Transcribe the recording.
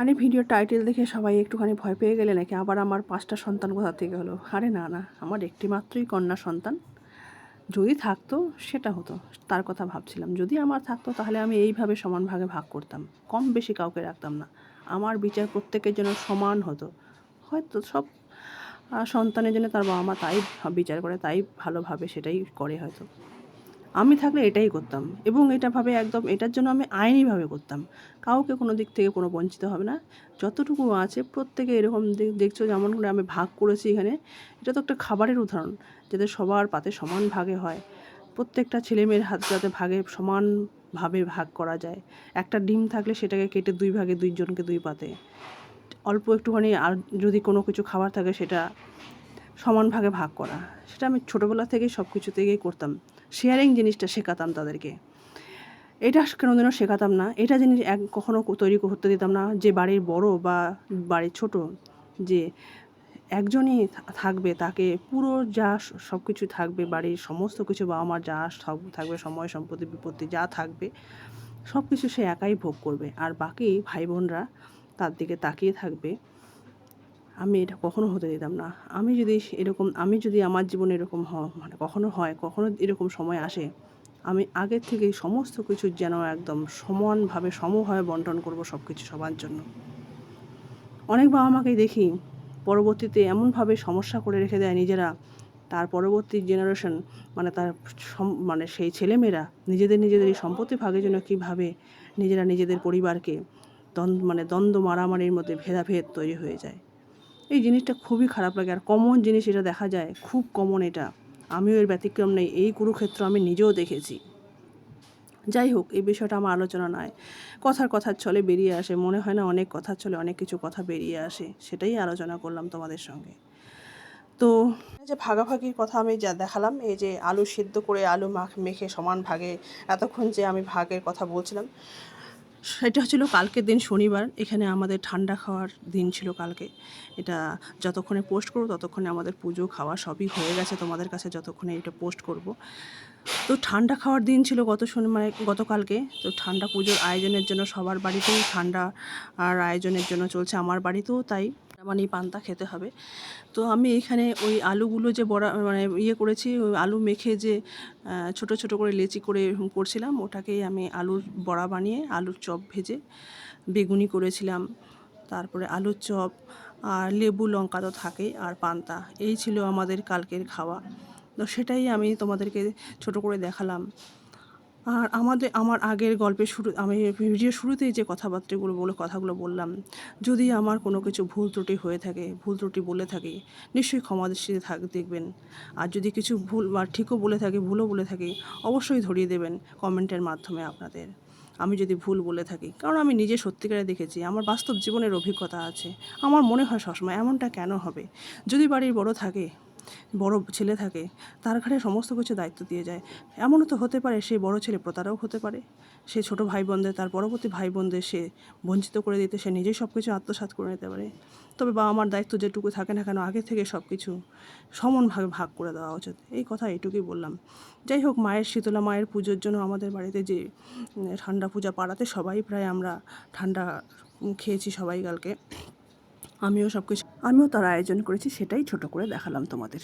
আরে video title দেখে সবাই একটুখানি ভয় পেয়ে গেলে নাকি আবার আমার 5টা সন্তান কোথা থেকে হলো? আরে না না, আমার একটি মাত্রই কন্যা সন্তান। যদি থাকতো সেটা হতো, তার কথা ভাবছিলাম। যদি আমার থাকতো তাহলে আমি এইভাবে সমান ভাগে ভাগ করতাম, কম বেশি কাউকে রাখতাম না। আমার বিচার প্রত্যেকের জন্য সমান হতো। হয়তো সব সন্তানের জন্য তার বাবা মা তাই বিচার করে, তাই ভালোভাবে সেটাই করে হয়তো। আমি থাকলে এটাই করতাম, এবং এটা ভাবে একদম এটার জন্য আমি আইনিভাবে করতাম। কাউকে কোনো দিক থেকে কোনো বঞ্চিত হবে না। যতটুকু আছে প্রত্যেকে এরকম দেখছো যেমন করে আমি ভাগ করেছি এখানে। এটা তো একটা খাবারের উদাহরণ, যাতে সবার পাতে সমান ভাগে হয়। প্রত্যেকটা ছেলেমেয়ের হাত যাতে ভাগে সমানভাবে ভাগ করা যায়। একটা ডিম থাকলে সেটাকে কেটে 2 ভাগে 2 জনকে 2 পাতে। অল্প একটুখানি আর যদি কোনো কিছু খাবার থাকে সেটা সমান ভাগে ভাগ করা। সেটা আমি ছোটোবেলা থেকেই সব কিছু থেকেই করতাম। শেয়ারিং জিনিসটা শেখাতাম তাদেরকে। এটা কোনোদিনও শেখাতাম না। এটা জিনিস কখনো তৈরি করতে দিতাম না যে বাড়ির বড় বা বাড়ির ছোট যে একজনই থাকবে, তাকে পুরো যা সব কিছু থাকবে, বাড়ির সমস্ত কিছু বাবা মার যা থাকবে, সময় সম্পত্তি বিপত্তি যা থাকবে সব কিছু সে একাই ভোগ করবে, আর বাকি ভাই বোনরা তার দিকে তাকিয়ে থাকবে। আমি এটা কখনো হতে দিতাম না। আমি যদি আমার জীবনে এরকম মানে কখনো এরকম সময় আসে, আমি আগের থেকেই সমস্ত কিছু যেন একদম সমানভাবে সমভাবে বন্টন করব সব কিছু সবার জন্য। অনেক বাবা মাকেই দেখি পরবর্তীতে এমনভাবে সমস্যা করে রেখে দেয় নিজেরা, তার পরবর্তী জেনারেশন মানে তার মানে সেই ছেলেমেয়েরা নিজেদের এই সম্পত্তি ভাগের জন্য কীভাবে নিজেরা নিজেদের পরিবারকে দ্বন্দ্ব মারামারির মধ্যে ভেদাভেদ তৈরি হয়ে যায়। এই জিনিসটা খুবই খারাপ লাগে। আর কমন জিনিস এটা দেখা যায়, খুব কমন এটা। আমিও এর ব্যতিক্রম নেই। এই কুরুক্ষেত্র আমি নিজেও দেখেছি। যাই হোক, এই বিষয়টা আমার আলোচনা নয়। কথার ছলে বেরিয়ে আসে, মনে হয় না অনেক কথার ছলে অনেক কিছু কথা বেরিয়ে আসে, সেটাই আলোচনা করলাম তোমাদের সঙ্গে। তো যে ভাগাভাগির কথা আমি যা দেখালাম, এই যে আলু সিদ্ধ করে আলু মেখে সমান ভাগে, এতক্ষণ যে আমি ভাগের কথা বলছিলাম, সেটা ছিল কালকের দিন শনিবার। এখানে আমাদের ঠান্ডা খাওয়ার দিন ছিল কালকে। এটা যতক্ষণে পোস্ট করব ততক্ষণে আমাদের পুজো খাওয়া সবই হয়ে গেছে তোমাদের কাছে, যতক্ষণে এটা পোস্ট করব। তো ঠান্ডা খাওয়ার দিন ছিল মানে গতকালকে। তো ঠান্ডা পুজোর আয়োজনের জন্য সবার বাড়িতেই ঠান্ডা আর আয়োজনের জন্য চলছে, আমার বাড়িতেও তাই। মানে পান্তা খেতে হবে। তো আমি এখানে ওই আলুগুলো যে বড়া মানে করেছি, ওই আলু মেখে যে ছোট ছোট করে লেচি করে করছিলাম, ওটাকেই আমি আলুর বড়া বানিয়ে আলুর চপ ভেজে বেগুনি করেছিলাম। তারপরে আলুর চপ আর লেবু লঙ্কা তো থাকেই, আর পান্তা। এই ছিল আমাদের কালকের খাওয়া। তো সেটাই আমি তোমাদেরকে ছোট করে দেখালাম। আর আমার আগের গল্পের আমি ভিডিও শুরুতেই যে কথাগুলো বললাম, যদি আমার কোনো কিছু ভুল ত্রুটি হয়ে থাকে, ভুল ত্রুটি বলে থাকি, নিশ্চয়ই ক্ষমা দৃষ্টিতে দেখবেন। আর যদি কিছু ভুল বা ঠিকও বলে থাকি, ভুলও বলে থাকি, অবশ্যই ধরিয়ে দেবেন কমেন্টের মাধ্যমে আপনাদের। আমি যদি ভুল বলে থাকি, কারণ আমি নিজে সত্যিকারে দেখেছি, আমার বাস্তব জীবনের অভিজ্ঞতা আছে। আমার মনে হয় সবসময় এমনটা কেন হবে? যদি বাড়ির বড় ছেলে থাকে, তার ঘাড়ে সমস্ত কিছু দায়িত্ব দিয়ে যায়। এমনও তো হতে পারে সেই বড় ছেলে প্রতারক হতে পারে। সে ছোট ভাই বোনদের, তার পরবর্তী ভাই বোনদের সে বঞ্চিত করে দিতে, সে নিজেই সব কিছু আত্মসাৎ করে নিতে পারে। তবে বাবা মার দায়িত্ব যেটুকু থাকে না কেন, আগে থেকে সব কিছু সমানভাবে ভাগ করে দেওয়া উচিত। এই কথা এইটুকুই বললাম। যাই হোক, শীতলা মায়ের পুজোর জন্য আমাদের বাড়িতে যে ঠান্ডা পূজা পাড়াতে সবাই প্রায় আমরা ঠান্ডা খেয়েছি সবাই কালকে। আমিও তার আয়োজন করেছি, সেটাই ছোট করে দেখালাম তোমাদের।